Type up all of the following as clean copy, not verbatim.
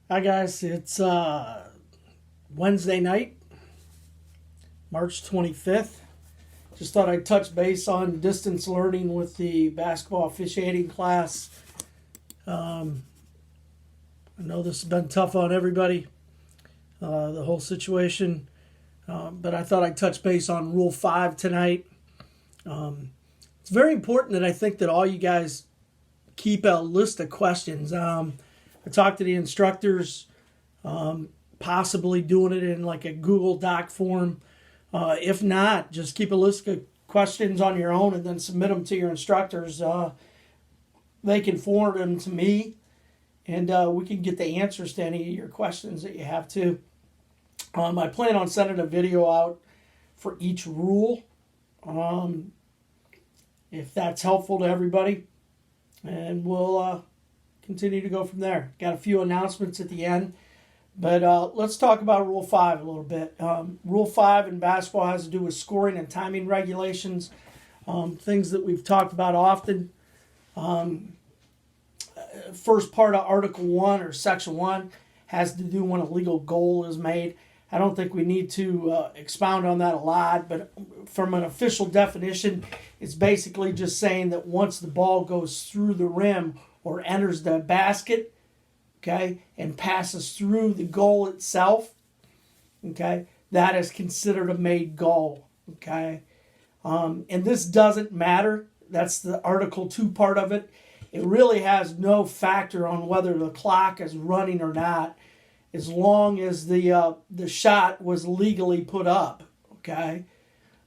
Hi guys, it's Wednesday night, March 25th. Just thought I'd touch base on distance learning with the basketball officiating class. I know this has been tough on everybody, the whole situation, but I thought I'd touch base on Rule 5 tonight. It's very important that I think that all you guys keep a list of questions. I talked to the instructors, possibly doing it in like a Google Doc form. If not, just keep a list of questions on your own and then submit them to your instructors. They can forward them to me, and we can get the answers to any of your questions that you have too. I plan on sending a video out for each rule, if that's helpful to everybody, and we'll continue to go from there. Got a few announcements at the end, but let's talk about Rule 5 a little bit. Rule 5 in basketball has to do with scoring and timing regulations, things that we've talked about often. First part of Article 1 or Section 1 has to do when a legal goal is made. I don't think we need to expound on that a lot, but from an official definition, it's basically just saying that once the ball goes through the rim or enters the basket, okay, and passes through the goal itself, okay, that is considered a made goal, okay. And this doesn't matter. That's the Article 2 part of it. It really has no factor on whether the clock is running or not, as long as the shot was legally put up, okay.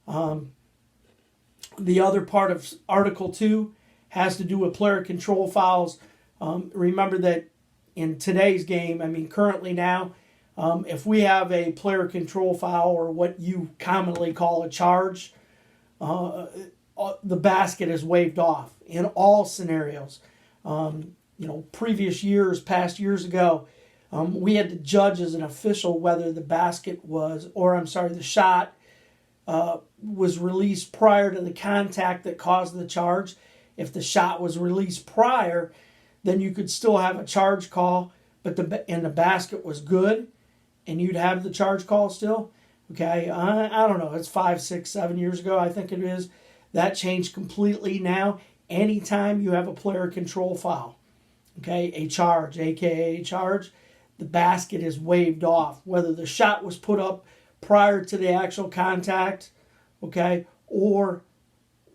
The other part of Article 2 has to do with player control fouls. Remember that in today's game, currently now, if we have a player control foul or what you commonly call a charge, the basket is waved off in all scenarios. Previous years, past years ago, we had to judge as an official whether the the shot was released prior to the contact that caused the charge. If the shot was released prior, then you could still have a charge call, but the basket was good, and you'd have the charge call still. Okay, I don't know. It's 5, 6, 7 years ago, I think it is. That changed completely now. Anytime you have a player control foul, okay, a charge, aka a charge, the basket is waved off, whether the shot was put up prior to the actual contact, okay, or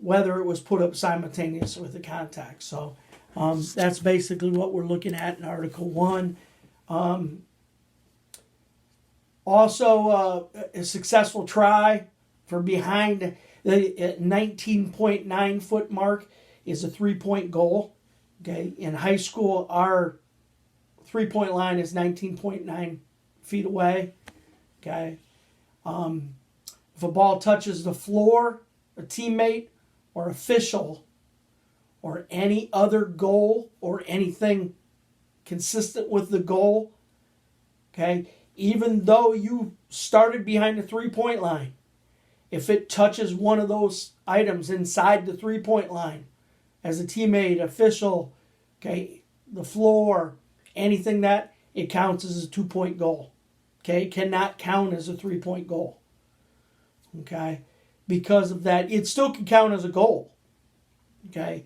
whether it was put up simultaneously with the contact. So that's basically what we're looking at in Article 1. Also, a successful try for behind the 19.9 foot mark is a 3-point goal. Okay, in high school, our 3-point line is 19.9 feet away. Okay, if a ball touches the floor, a teammate or official, or any other goal or anything consistent with the goal, okay, even though you started behind the 3-point line, if it touches one of those items inside the 3-point line, as a teammate, official, okay, the floor, anything that, it counts as a 2-point goal. Okay, it cannot count as a 3-point goal. Okay, because of that, it still can count as a goal. Okay,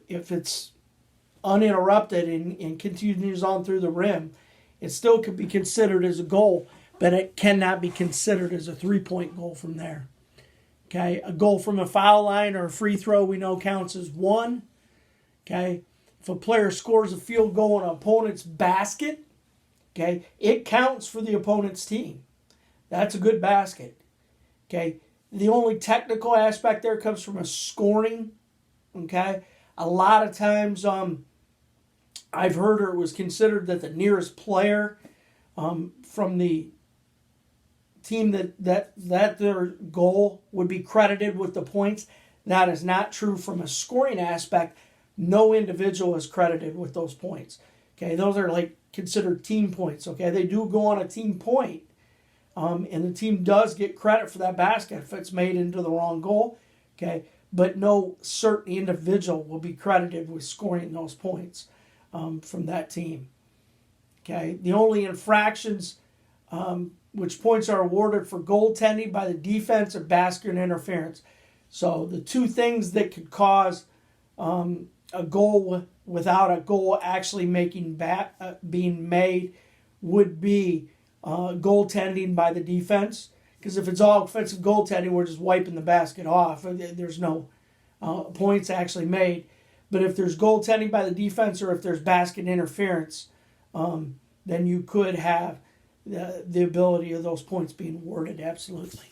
if it's uninterrupted and continues on through the rim, it still could be considered as a goal, but it cannot be considered as a 3-point goal from there. Okay, a goal from a foul line or a free throw we know counts as 1. Okay, if a player scores a field goal in an opponent's basket, okay, it counts for the opponent's team. That's a good basket. Okay, the only technical aspect there comes from a scoring. Okay, a lot of times I've heard or it was considered that the nearest player from the team that their goal would be credited with the points. That is not true from a scoring aspect. No individual is credited with those points. Okay, those are like considered team points. Okay, they do go on a team point, and the team does get credit for that basket if it's made into the wrong goal. Okay, but no certain individual will be credited with scoring those points from that team. Okay, the only infractions which points are awarded for goaltending by the defense or basket interference. So the two things that could cause a goal without a goal actually being made would be goaltending by the defense. Because if it's all offensive goaltending, we're just wiping the basket off. There's no points actually made. But if there's goaltending by the defense or if there's basket interference, then you could have the ability of those points being awarded, absolutely.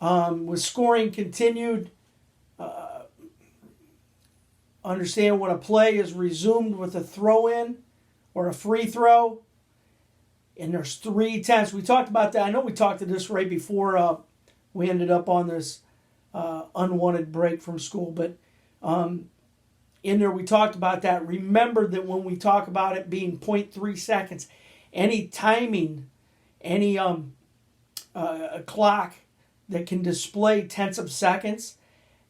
With scoring continued, understand when a play is resumed with a throw-in or a free throw, and there's 3 attempts. We talked about that. I know we talked to this right before we ended up on this unwanted break from school, but in there we talked about that. Remember that when we talk about it being 0.3 seconds, any timing, any a clock that can display tenths of seconds,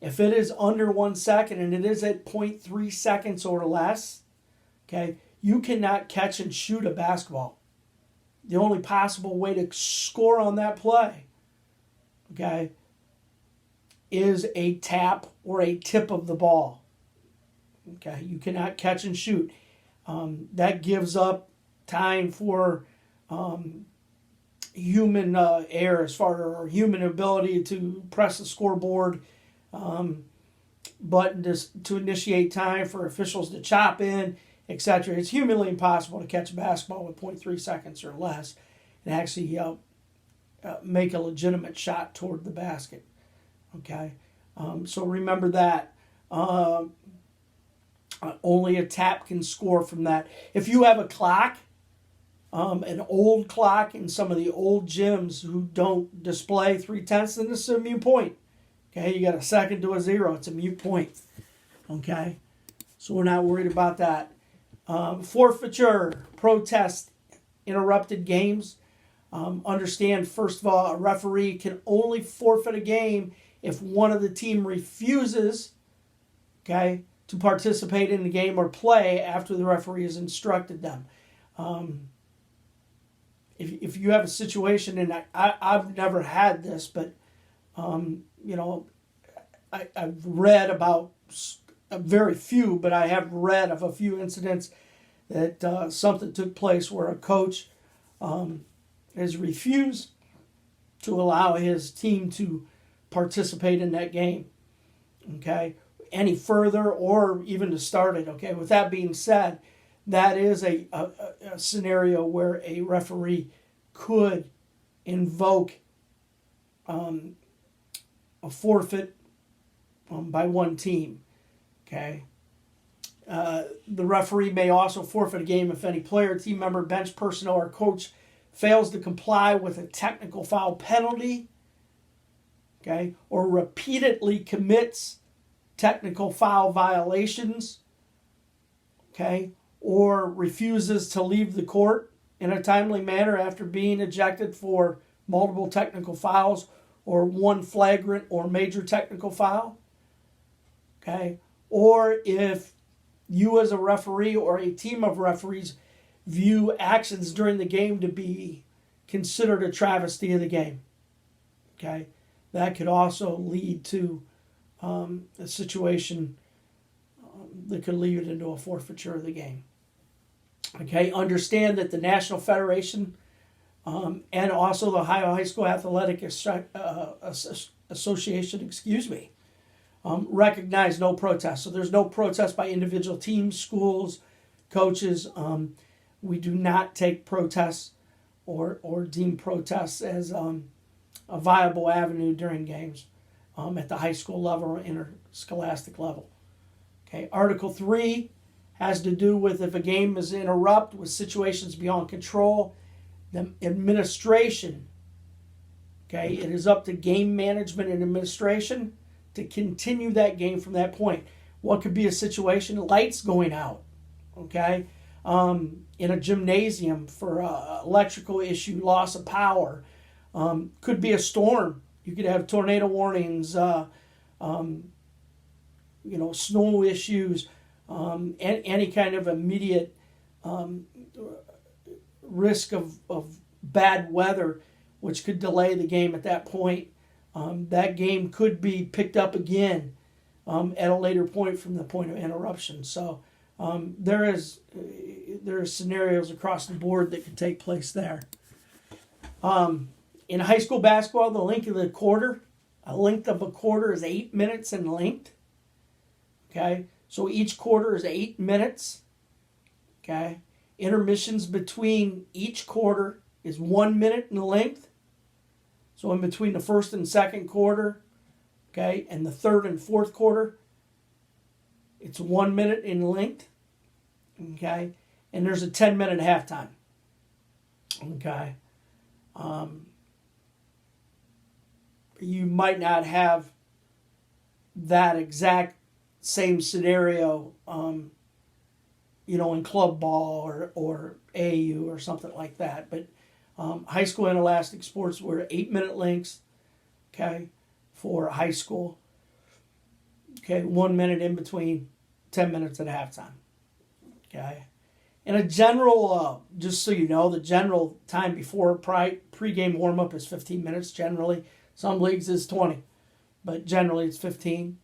if it is under 1 second and it is at 0.3 seconds or less, okay, you cannot catch and shoot a basketball. The only possible way to score on that play, okay, is a tap or a tip of the ball. Okay, you cannot catch and shoot. That gives up time for human error as far as human ability to press the scoreboard button to initiate time for officials to chop in, etc. It's humanly impossible to catch a basketball with 0.3 seconds or less and actually make a legitimate shot toward the basket. Okay, so remember that. Only a tap can score from that. If you have a clock, an old clock in some of the old gyms who don't display 3/10, then it's a mute point. Okay, you got a second to a zero. It's a mute point. Okay, so we're not worried about that. Forfeiture, protest, interrupted games. Understand, first of all, a referee can only forfeit a game if one of the team refuses, okay, to participate in the game or play after the referee has instructed them. If you have a situation, and I've never had this, but I've read about very few, but I have read of a few incidents that something took place where a coach has refused to allow his team to participate in that game. Okay, any further or even to start it. Okay, with that being said, that is a scenario where a referee could invoke a forfeit by one team. Okay, the referee may also forfeit a game if any player, team member, bench personnel, or coach fails to comply with a technical foul penalty. Okay, or repeatedly commits technical foul violations. Okay, or refuses to leave the court in a timely manner after being ejected for multiple technical fouls or one flagrant or major technical foul. Okay, or if you as a referee or a team of referees view actions during the game to be considered a travesty of the game. Okay, that could also lead to a situation that could lead into a forfeiture of the game. Okay, understand that the National Federation and also the Ohio High School Athletic Association, recognize no protest. So there's no protest by individual teams, schools, coaches. We do not take protests or deem protests as a viable avenue during games at the high school level or interscholastic level. Okay, Article 3 has to do with if a game is interrupted with situations beyond control, the administration, okay, it is up to game management and administration to continue that game from that point. What could be a situation? Lights going out, okay, in a gymnasium for electrical issue, loss of power. Could be a storm. You could have tornado warnings, snow issues, any kind of immediate risk of bad weather, which could delay the game at that point. That game could be picked up again at a later point from the point of interruption. So there are scenarios across the board that could take place there. In high school basketball, the length of a quarter is 8 minutes in length. Okay, so each quarter is 8 minutes. Okay, intermissions between each quarter is 1 minute in length. So in between the first and second quarter, okay, and the third and fourth quarter, it's 1 minute in length. Okay, and there's a 10-minute halftime. Okay. You might not have that exact same scenario, in club ball or AAU or something like that. But high school inelastic sports were 8-minute lengths, okay, for high school. Okay, 1 minute in between, 10 minutes at halftime. Okay. And a general, just so you know, the general time before pregame warm-up is 15 minutes generally. Some leagues is 20, but generally it's 15.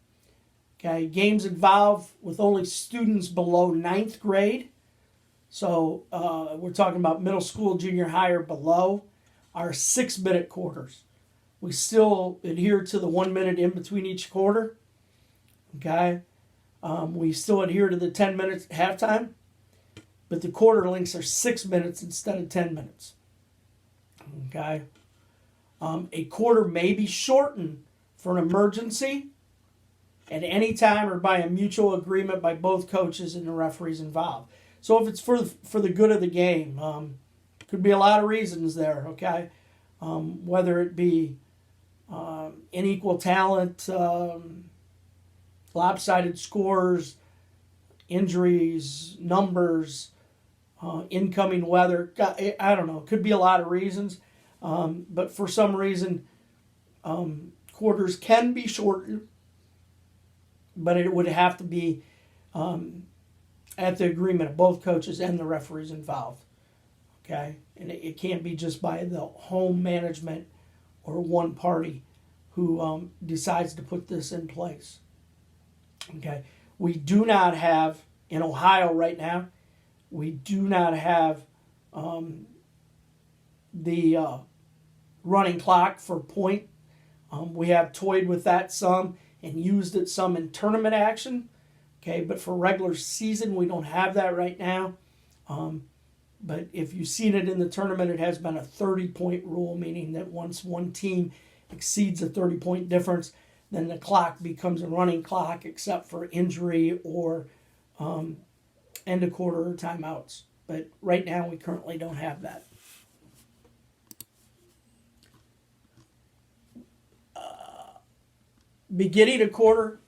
Okay, games involve with only students below 9th grade. So we're talking about middle school, junior high, or below, are 6-minute quarters. We still adhere to the 1 minute in between each quarter. Okay, we still adhere to the 10 minutes halftime. But the quarter lengths are 6 minutes instead of 10 minutes. Okay. A quarter may be shortened for an emergency at any time or by a mutual agreement by both coaches and the referees involved. So if it's for the good of the game, could be a lot of reasons there. Okay, whether it be unequal talent, lopsided scores, injuries, numbers. Incoming weather, I don't know. It could be a lot of reasons, but for some reason, quarters can be shortened, but it would have to be at the agreement of both coaches and the referees involved. Okay, and it can't be just by the home management or one party who decides to put this in place. Okay, we do not have in Ohio right now. We do not have the running clock for point. We have toyed with that some and used it some in tournament action. Okay, but for regular season, we don't have that right now. But if you've seen it in the tournament, it has been a 30-point rule, meaning that once one team exceeds a 30-point difference, then the clock becomes a running clock except for injury or end of quarter or timeouts. But right now we currently don't have that. Beginning a quarter.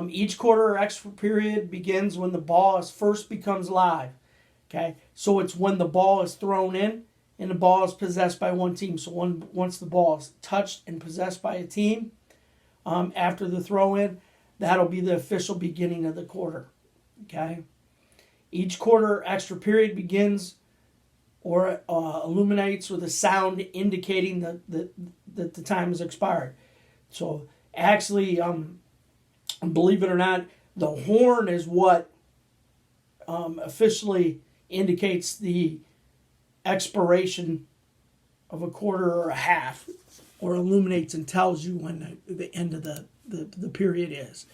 Each quarter or extra period begins when the ball first becomes live. Okay, so it's when the ball is thrown in and the ball is possessed by one team. So once the ball is touched and possessed by a team, after the throw in, that'll be the official beginning of the quarter. Okay, each quarter or extra period begins or illuminates with a sound indicating that the time has expired. So actually, believe it or not, the horn is what officially indicates the expiration of a quarter or a half, or illuminates and tells you when the end of the period is.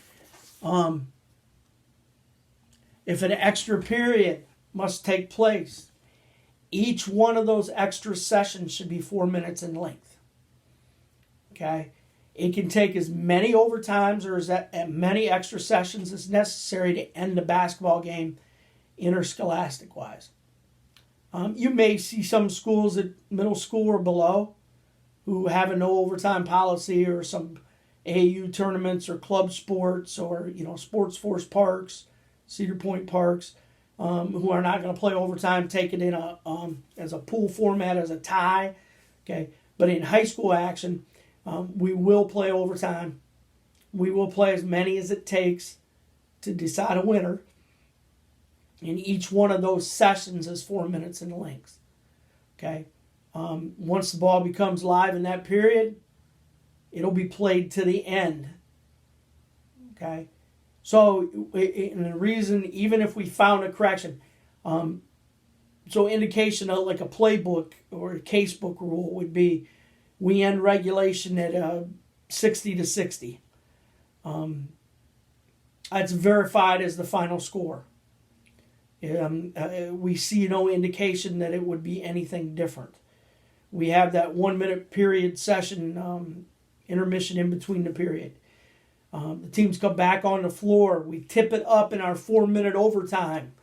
If an extra period must take place, each one of those extra sessions should be 4 minutes in length. Okay? It can take as many overtimes or as many extra sessions as necessary to end the basketball game interscholastic-wise. You may see some schools at middle school or below who have a no overtime policy, or some AAU tournaments or club sports, or Sports Force Parks, Cedar Point Parks, who are not going to play overtime, take it in as a pool format, as a tie. Okay, but in high school action, we will play overtime. We will play as many as it takes to decide a winner. And each one of those sessions is 4 minutes in length. Okay. Once the ball becomes live in that period, it'll be played to the end. Okay. So, and the reason, even if we found a correction, so indication of like a playbook or a casebook rule would be we end regulation at 60 to 60. That's verified as the final score. We see no indication that it would be anything different. We have that 1 minute period session, intermission in between the period. The teams come back on the floor. We tip it up in our 4 minute overtime.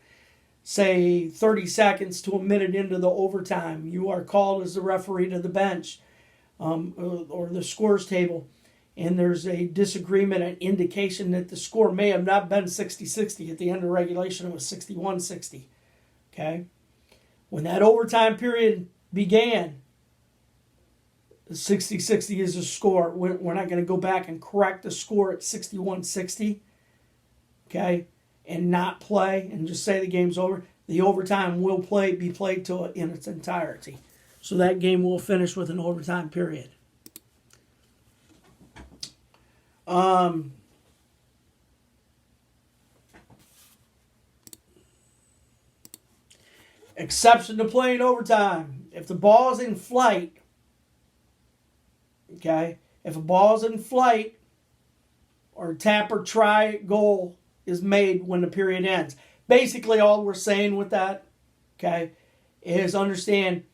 Say 30 seconds to a minute into the overtime. You are called as the referee to the bench or the scores table. And there's a disagreement, an indication that the score may have not been 60-60. At the end of regulation, it was 61-60. Okay? When that overtime period began, 60-60 is the score. We're not going to go back and correct the score at 61-60. Okay? And not play and just say the game's over. The overtime will be played in its entirety. So that game will finish with an overtime period. Exception to playing overtime. If the ball's in flight, okay, if a ball's in flight or tap or try goal is made when the period ends. Basically, all we're saying with that, okay, is understand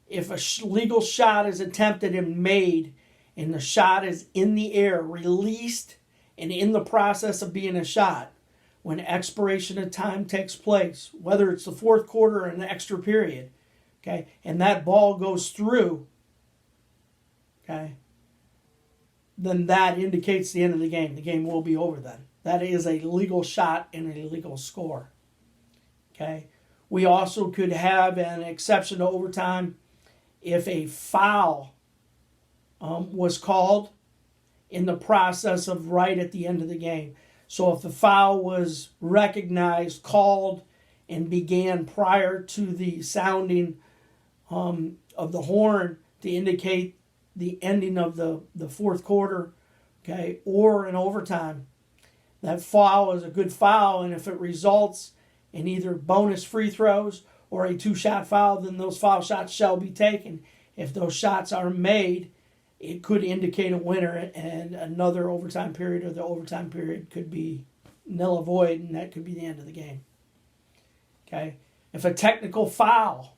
if a legal shot is attempted and made and the shot is in the air, released, and in the process of being a shot, when expiration of time takes place, whether it's the fourth quarter or an extra period, okay, and that ball goes through, okay, then that indicates the end of the game. The game will be over then. That is a legal shot and a legal score. Okay. We also could have an exception to overtime if a foul was called in the process of right at the end of the game. So if the foul was recognized, called, and began prior to the sounding of the horn to indicate the ending of the fourth quarter, okay, or in overtime, that foul is a good foul, and if it results in either bonus free throws or a 2-shot foul, then those foul shots shall be taken. If those shots are made, it could indicate a winner, and another overtime period or the overtime period could be null and void, and that could be the end of the game. Okay? If a technical foul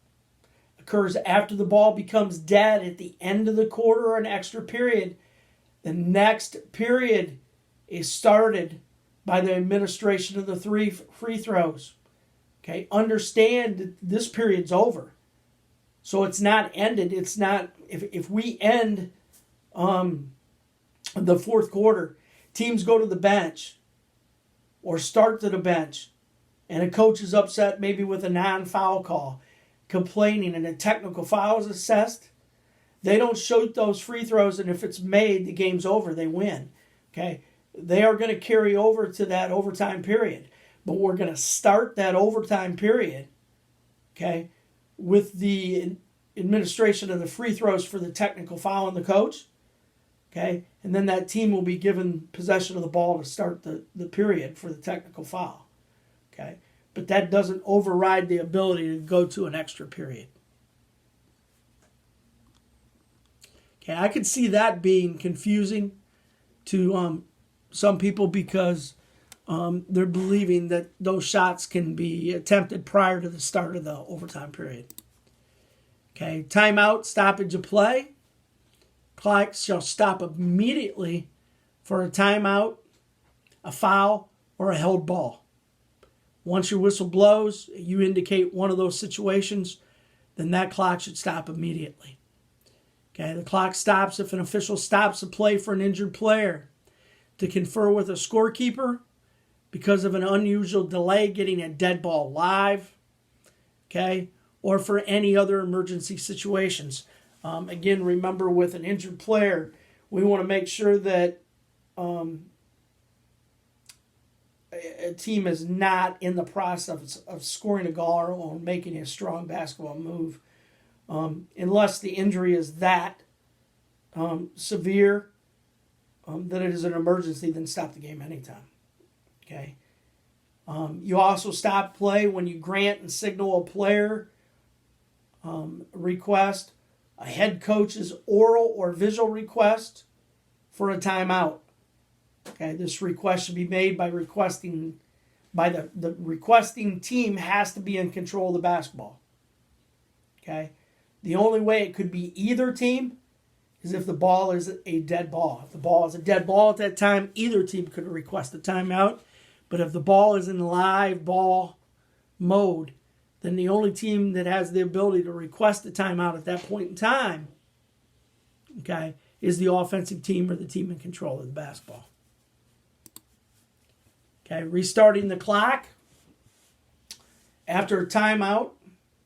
occurs after the ball becomes dead at the end of the quarter or an extra period, the next period is started by the administration of the 3 free throws. Okay, understand that this period's over. So it's not ended. It's not, if we end the fourth quarter, teams go to the bench or start to the bench, and a coach is upset maybe with a non-foul call, complaining, and a technical foul is assessed, they don't shoot those free throws, and if it's made, the game's over. They win. Okay, they are going to carry over to that overtime period. But we're going to start that overtime period, okay, with the administration of the free throws for the technical foul and the coach, okay, and then that team will be given possession of the ball to start the period for the technical foul, okay. But that doesn't override the ability to go to an extra period. Okay, I could see that being confusing to some people because they're believing that those shots can be attempted prior to the start of the overtime period. Okay, timeout, stoppage of play. Clock shall stop immediately for a timeout, a foul, or a held ball. Once your whistle blows, you indicate one of those situations, then that clock should stop immediately. Okay, the clock stops if an official stops the play for an injured player to confer with a scorekeeper because of an unusual delay getting a dead ball live, okay, or for any other emergency situations. Again, remember with an injured player, we want to make sure that a team is not in the process of scoring a goal or making a strong basketball move, unless the injury is that severe that it is an emergency, then stop the game anytime. Okay. You also stop play when you grant and signal a player request, a head coach's oral or visual request for a timeout. Okay, this request should be made by the requesting team has to be in control of the basketball. Okay, the only way it could be either team is if the ball is a dead ball. If the ball is a dead ball at that time, either team could request a timeout. But if the ball is in live ball mode, then the only team that has the ability to request a timeout at that point in time, okay, is the offensive team or the team in control of the basketball. Okay, restarting the clock. After a timeout,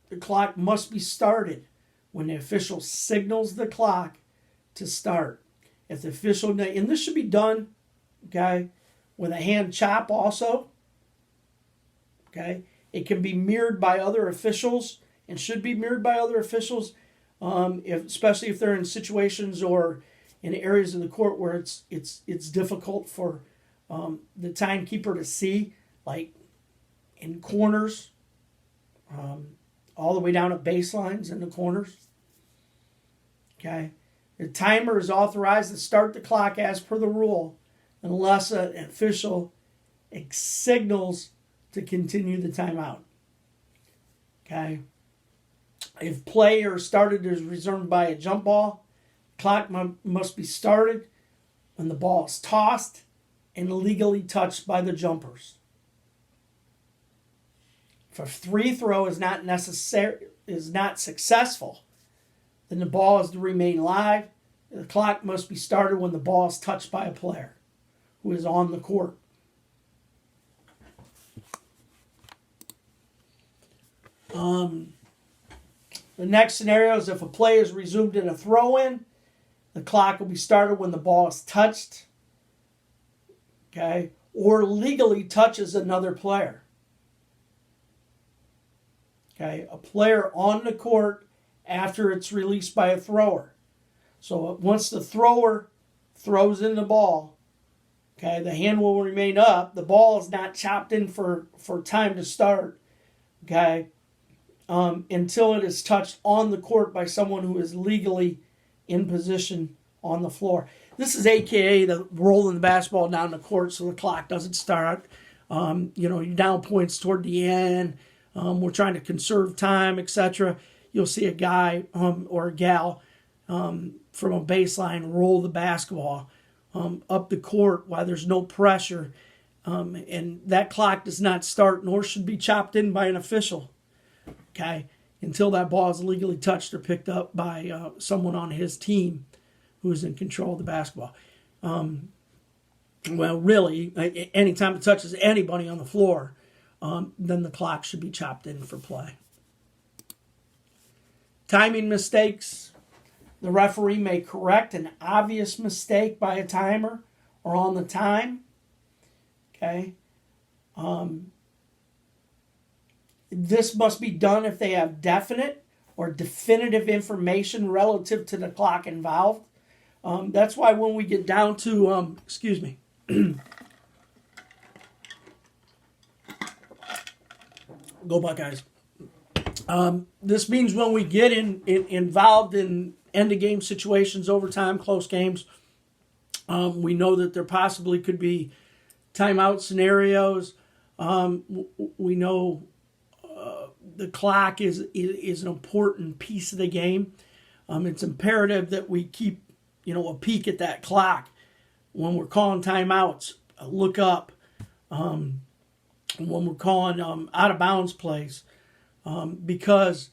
the clock must be started when the official signals the clock to start. If the official, and this should be done, okay, with a hand chop also. Okay, it can be mirrored by other officials and should be mirrored by other officials, especially if they're in situations or in areas of the court where it's difficult for the timekeeper to see, like in corners, all the way down at baselines in the corners. Okay, the timer is authorized to start the clock as per the rule, unless an official signals to continue the timeout. Okay, if play or started is resumed by a jump ball, clock must be started when the ball is tossed and legally touched by the jumpers. If a free throw is not successful, then the ball is to remain live. The clock must be started when the ball is touched by a player who is on the court. The next scenario is if a play is resumed in a throw-in, the clock will be started when the ball is touched, okay, or legally touches another player. Okay, a player on the court after it's released by a thrower. So once the thrower throws in the ball, okay, the hand will remain up. The ball is not chopped in for time to start, okay, until it is touched on the court by someone who is legally in position on the floor. This is AKA the rolling the basketball down the court so the clock doesn't start. You're down points toward the end. We're trying to conserve time, etc. You'll see a guy or a gal from a baseline roll the basketball up the court while there's no pressure. And that clock does not start nor should be chopped in by an official. Okay, until that ball is legally touched or picked up by someone on his team who is in control of the basketball. Well, really, anytime it touches anybody on the floor, then the clock should be chopped in for play. Timing mistakes. The referee may correct an obvious mistake by a timer or on the time. Okay. This must be done if they have definite or definitive information relative to the clock involved. That's why when we get down to, go Buckeyes. This means when we get involved in end-of-game situations, overtime, close games, we know that there possibly could be timeout scenarios. We know the clock is an important piece of the game. It's imperative that we keep, a peek at that clock when we're calling timeouts. Look up when we're calling out of bounds plays, because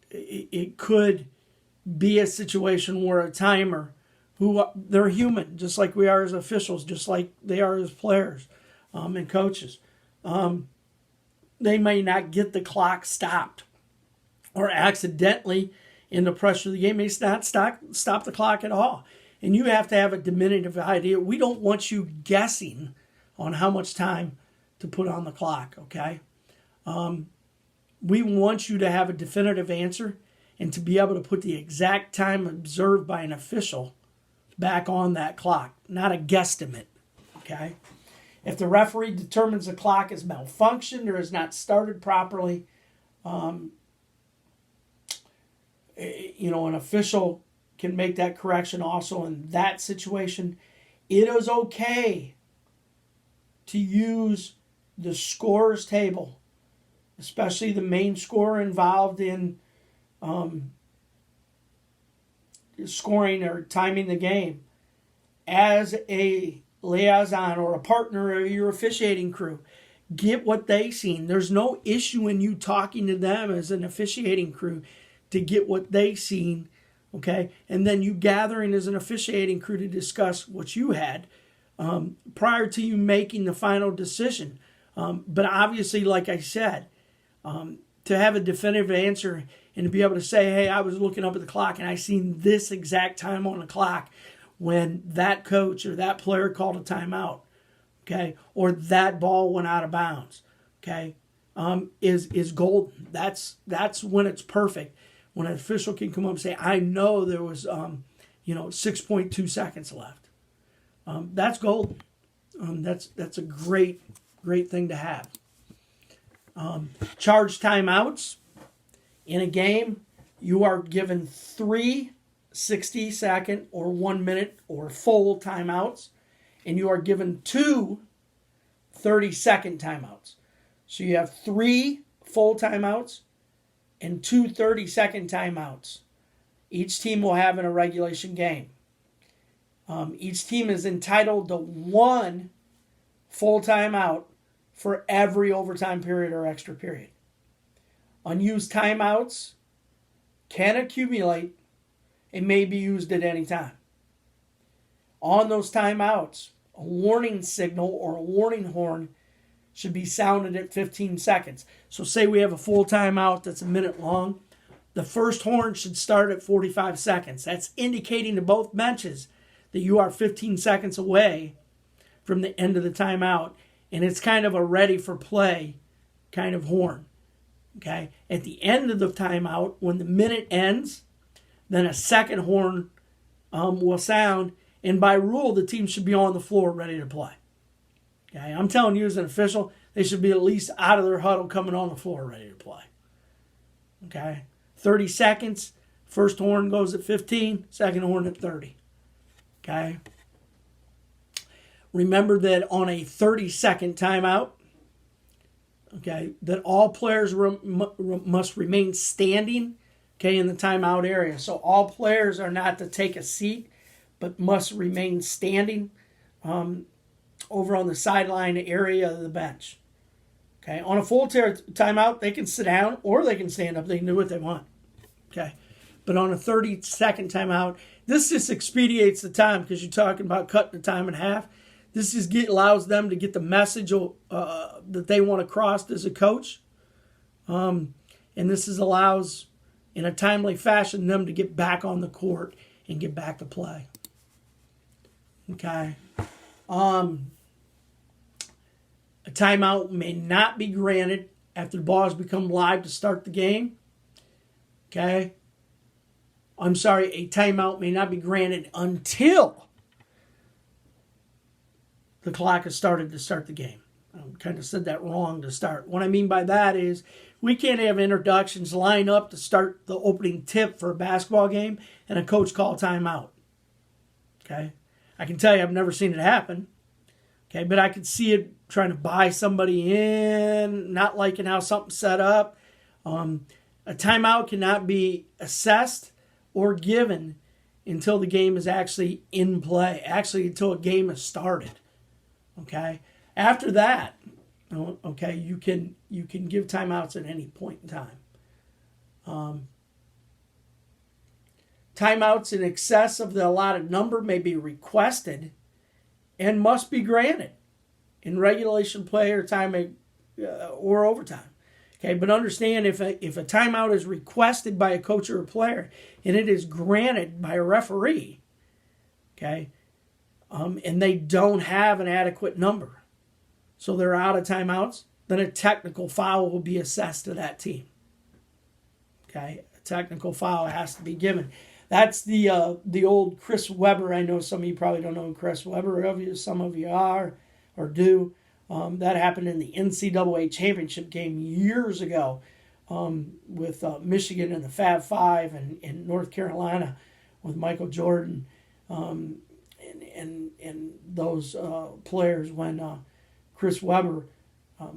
it could be a situation where a timer, they're human, just like we are as officials, just like they are as players and coaches. They may not get the clock stopped, or accidentally in the pressure of the game may not stop the clock at all. And you have to have a diminutive idea. We don't want you guessing on how much time to put on the clock, okay? We want you to have a definitive answer and to be able to put the exact time observed by an official back on that clock, not a guesstimate, okay? If the referee determines the clock is malfunctioned or is not started properly, an official can make that correction also in that situation. It is okay to use the scorer's table, especially the main scorer involved in scoring or timing the game, as a liaison or a partner of your officiating crew. Get what they seen. There's no issue in you talking to them as an officiating crew to get what they seen, okay? And then you gathering as an officiating crew to discuss what you had prior to you making the final decision. But obviously, like I said, to have a definitive answer and to be able to say, hey, I was looking up at the clock and I seen this exact time on the clock when that coach or that player called a timeout, okay, or that ball went out of bounds, okay, is golden. That's when it's perfect. When an official can come up and say, I know there was 6.2 seconds left. That's golden. That's a great thing to have. Charge timeouts. In a game, you are given 3 60-second or 1 minute or full timeouts, and you are given 2 30-second timeouts. So you have 3 full timeouts and 2 30-second timeouts. Each team will have in a regulation game. Each team is entitled to 1 full timeout for every overtime period or extra period. Unused timeouts can accumulate and may be used at any time. On those timeouts, a warning signal or a warning horn should be sounded at 15 seconds. So say we have a full timeout that's a minute long. The first horn should start at 45 seconds. That's indicating to both benches that you are 15 seconds away from the end of the timeout. And it's kind of a ready for play kind of horn. Okay? At the end of the timeout, when the minute ends, then a second horn will sound. And by rule, the team should be on the floor ready to play. Okay? I'm telling you as an official, they should be at least out of their huddle coming on the floor ready to play. Okay? 30 seconds. First horn goes at 15. Second horn at 30. Okay? Remember that on a 30-second timeout, okay, that all players must remain standing, okay, in the timeout area. So all players are not to take a seat, but must remain standing over on the sideline area of the bench. Okay, on a full timeout, they can sit down or they can stand up. They can do what they want. Okay, but on a 30-second timeout, this just expedites the time because you're talking about cutting the time in half. This just allows them to get the message that they want to cross as a coach. And this allows, in a timely fashion, them to get back on the court and get back to play. Okay. A timeout may not be granted after the ball has become live to start the game. Okay. I'm sorry, a timeout may not be granted until the clock has started to start the game. I kind of said that wrong to start. What I mean by that is we can't have introductions line up to start the opening tip for a basketball game and a coach call timeout. Okay? I can tell you I've never seen it happen. Okay, but I could see it trying to buy somebody in, not liking how something's set up. A timeout cannot be assessed or given until the game is actually in play, actually until a game is started. Okay. After that, okay, you can give timeouts at any point in time. Timeouts in excess of the allotted number may be requested and must be granted in regulation play or time or overtime. Okay, but understand if a timeout is requested by a coach or a player and it is granted by a referee, okay, and they don't have an adequate number, so they're out of timeouts, then a technical foul will be assessed to that team. Okay, a technical foul has to be given. That's the old Chris Webber. I know some of you probably don't know who Chris Webber is. Some of you are or do. That happened in the NCAA championship game years ago with Michigan and the Fab Five and in North Carolina with Michael Jordan and those players when Chris Webber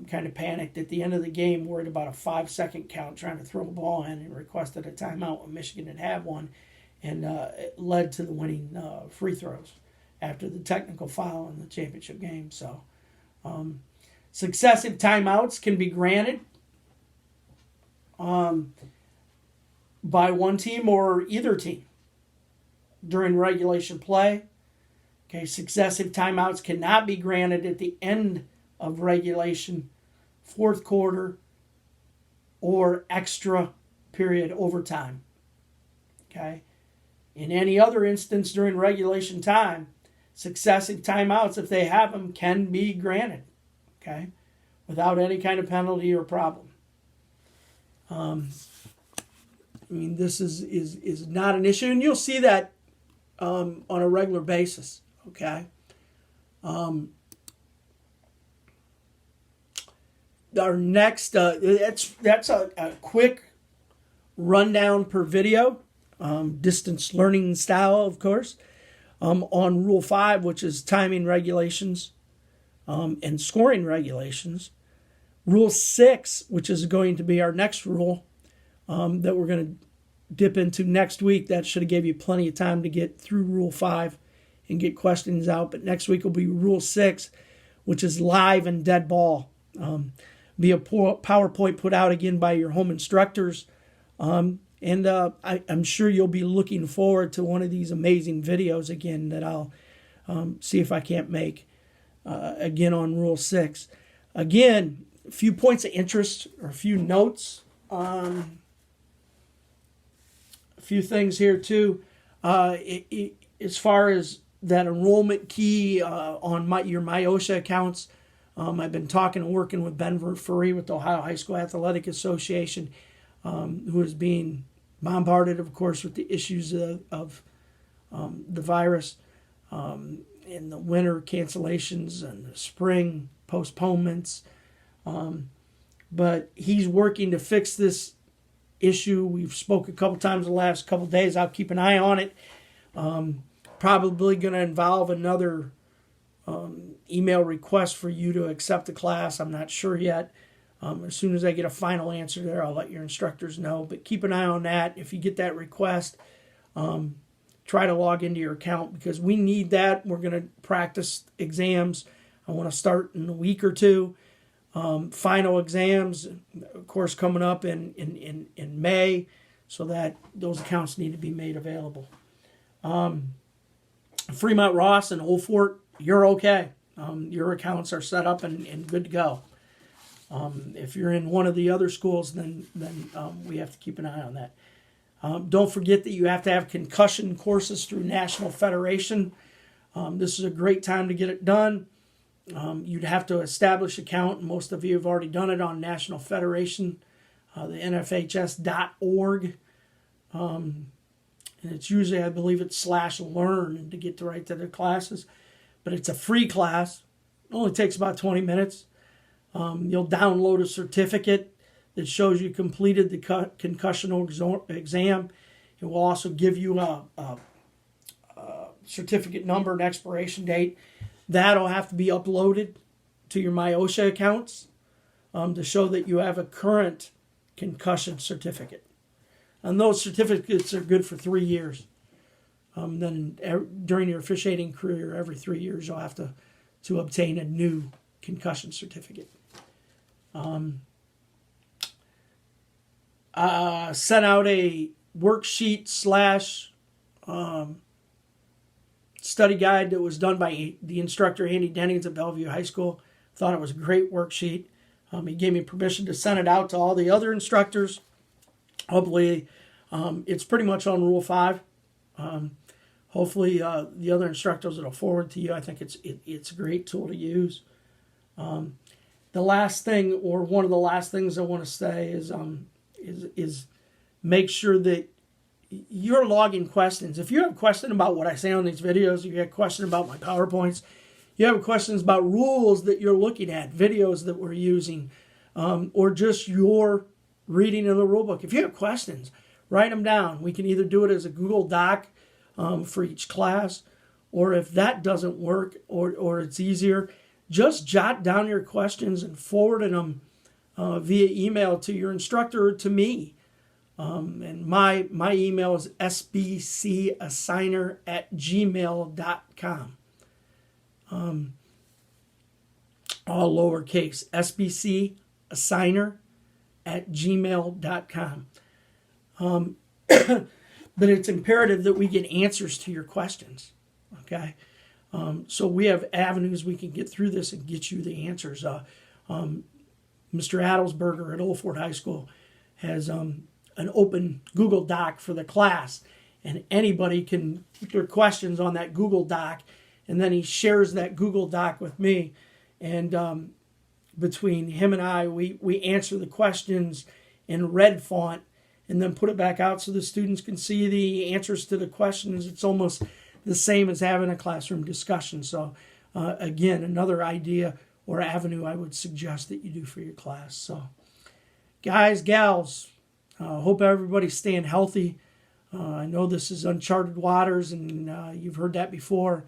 kind of panicked at the end of the game, worried about a 5-second count, trying to throw a ball in, and requested a timeout when Michigan had one, and it led to the winning free throws after the technical foul in the championship game. So successive timeouts can be granted by one team or either team during regulation play. Okay, successive timeouts cannot be granted at the end of regulation, fourth quarter, or extra period overtime. Okay? In any other instance during regulation time, successive timeouts, if they have them, can be granted. Okay? Without any kind of penalty or problem. This is not an issue, and you'll see that on a regular basis. Okay? Our next, that's a quick rundown per video, distance learning style, of course, on Rule 5, which is timing regulations and scoring regulations. Rule 6, which is going to be our next rule that we're going to dip into next week. That should have gave you plenty of time to get through Rule 5 and get questions out. But next week will be Rule 6, which is live and dead ball. Be a PowerPoint put out again by your home instructors. I'm sure you'll be looking forward to one of these amazing videos again that I'll see if I can't make again on Rule 6. Again, a few points of interest or a few notes. A few things here too. As far as that enrollment key on your MyOSHA accounts, I've been talking and working with Ben Furry with the Ohio High School Athletic Association, who is being bombarded, of course, with the issues of the virus in the winter cancellations and the spring postponements. But he's working to fix this issue. We've spoke a couple times the last couple days. I'll keep an eye on it. Probably going to involve another email request for you to accept the class. I'm not sure yet. As soon as I get a final answer there, I'll let your instructors know. But keep an eye on that. If you get that request, try to log into your account because we need that. We're going to practice exams. I want to start in a week or two. Final exams, of course, coming up in May, so that those accounts need to be made available. Fremont Ross and Old Fort, you're okay. Your accounts are set up and good to go. If you're in one of the other schools, then we have to keep an eye on that. Don't forget that you have to have concussion courses through National Federation. This is a great time to get it done. You'd have to establish an account, and most of you have already done it on National Federation, the nfhs.org. And it's usually, I believe it's /learn to get right to the classes. But it's a free class. It only takes about 20 minutes. You'll download a certificate that shows you completed the concussional exam. It will also give you a certificate number and expiration date. That'll have to be uploaded to your MyOSHA accounts to show that you have a current concussion certificate. And those certificates are good for 3 years. Then during your officiating career, every 3 years, you'll have to obtain a new concussion certificate. Sent out a worksheet / study guide that was done by the instructor, Andy Dennings at Bellevue High School. Thought it was a great worksheet. He gave me permission to send it out to all the other instructors. Hopefully, it's pretty much on Rule 5. Hopefully, the other instructors will forward to you. I think it's a great tool to use. The last thing, or one of the last things I want to say is make sure that you're logging questions. If you have a question about what I say on these videos, you have a question about my PowerPoints, you have questions about rules that you're looking at, videos that we're using, or just your reading of the rule book. If you have questions, write them down. We can either do it as a Google Doc for each class, or if that doesn't work, or it's easier, just jot down your questions and forward them via email to your instructor or to me. And my email is sbcassigner@gmail.com. All lowercase, sbcassigner@gmail.com. But it's imperative that we get answers to your questions. Okay? So we have avenues we can get through this and get you the answers. Mr. Adelsberger at Old Fort High School has an open Google Doc for the class, and anybody can put their questions on that Google Doc, and then he shares that Google Doc with me, and between him and I, we answer the questions in red font and then put it back out so the students can see the answers to the questions. It's almost the same as having a classroom discussion. So again, another idea or avenue I would suggest that you do for your class. So guys, gals, hope everybody's staying healthy. I know this is uncharted waters, and you've heard that before,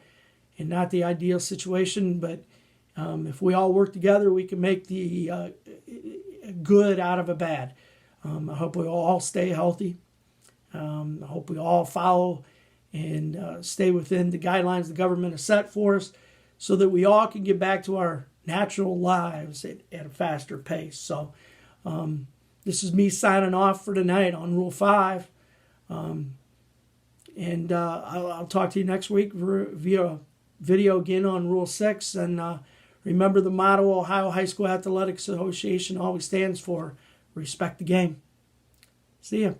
and not the ideal situation, but if we all work together, we can make the good out of a bad. I hope we all stay healthy. I hope we all follow and stay within the guidelines the government has set for us, so that we all can get back to our natural lives at a faster pace. So this is me signing off for tonight on Rule 5. And I'll talk to you next week via video again on Rule 6. And remember the motto Ohio High School Athletics Association always stands for: respect the game. See ya.